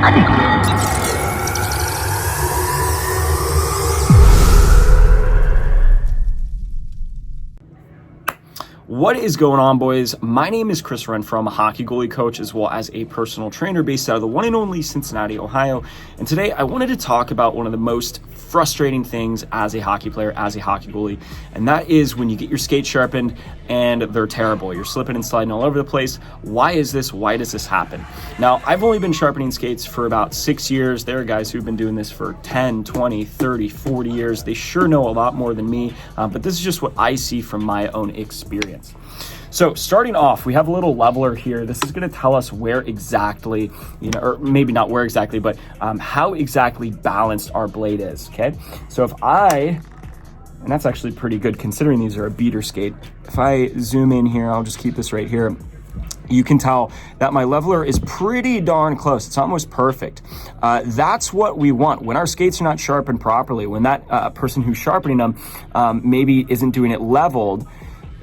What is going on, boys? My name is Chris Renfro. I'm a hockey goalie coach as well as a personal trainer based out of the one and only Cincinnati, Ohio. And today I wanted to talk about one of the most frustrating things as a hockey player, as a hockey goalie, and that is when you get your skates sharpened and they're terrible. You're slipping and sliding all over the place. Why is this? Why does this happen? Now, I've only been sharpening skates for about 6 years. There are guys who've been doing this for 10, 20, 30, 40 years. They sure know a lot more than me, but this is just what I see from my own experience. So starting off, we have a little leveler here. This is going to tell us where exactly, or maybe not where exactly, but how exactly balanced our blade is, okay? So and that's actually pretty good considering these are a beater skate. If I zoom in here, I'll just keep this right here. You can tell that my leveler is pretty darn close. It's almost perfect. That's what we want. When our skates are not sharpened properly, when that person who's sharpening them maybe isn't doing it leveled,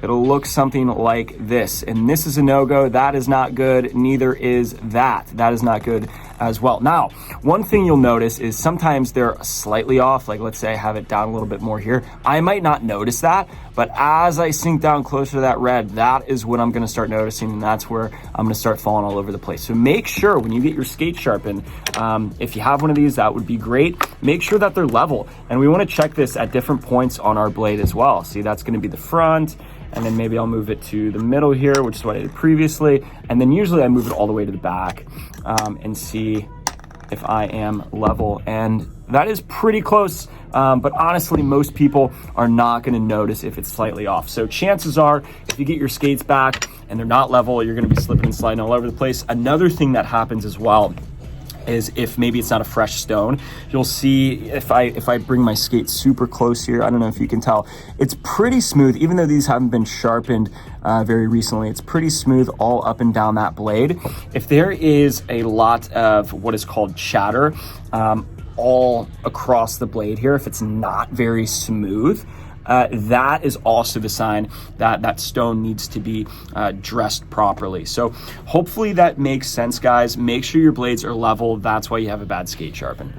it'll look something like this. And this is a no-go. That is not good. Neither is that. That is not good as well. Now, one thing you'll notice is sometimes they're slightly off. Like, let's say I have it down a little bit more here. I might not notice that, but as I sink down closer to that red, that is what I'm going to start noticing, and that's where I'm going to start falling all over the place. So make sure when you get your skate sharpened, if you have one of these, that would be great. Make sure that they're level. And we want to check this at different points on our blade as well. See, that's going to be the front. And then maybe I'll move it to the middle here, which is what I did previously. And then usually I move it all the way to the back and see if I am level. And that is pretty close. But honestly, most people are not going to notice if it's slightly off. So chances are, if you get your skates back and they're not level, you're going to be slipping and sliding all over the place. Another thing that happens as well is if maybe it's not a fresh stone, you'll see if I bring my skate super close here, I don't know if you can tell, it's pretty smooth. Even though these haven't been sharpened very recently, it's pretty smooth all up and down that blade. If there is a lot of what is called chatter all across the blade here, if it's not very smooth, that is also the sign that that stone needs to be dressed properly. So hopefully that makes sense, guys. Make sure your blades are level. That's why you have a bad skate sharpen.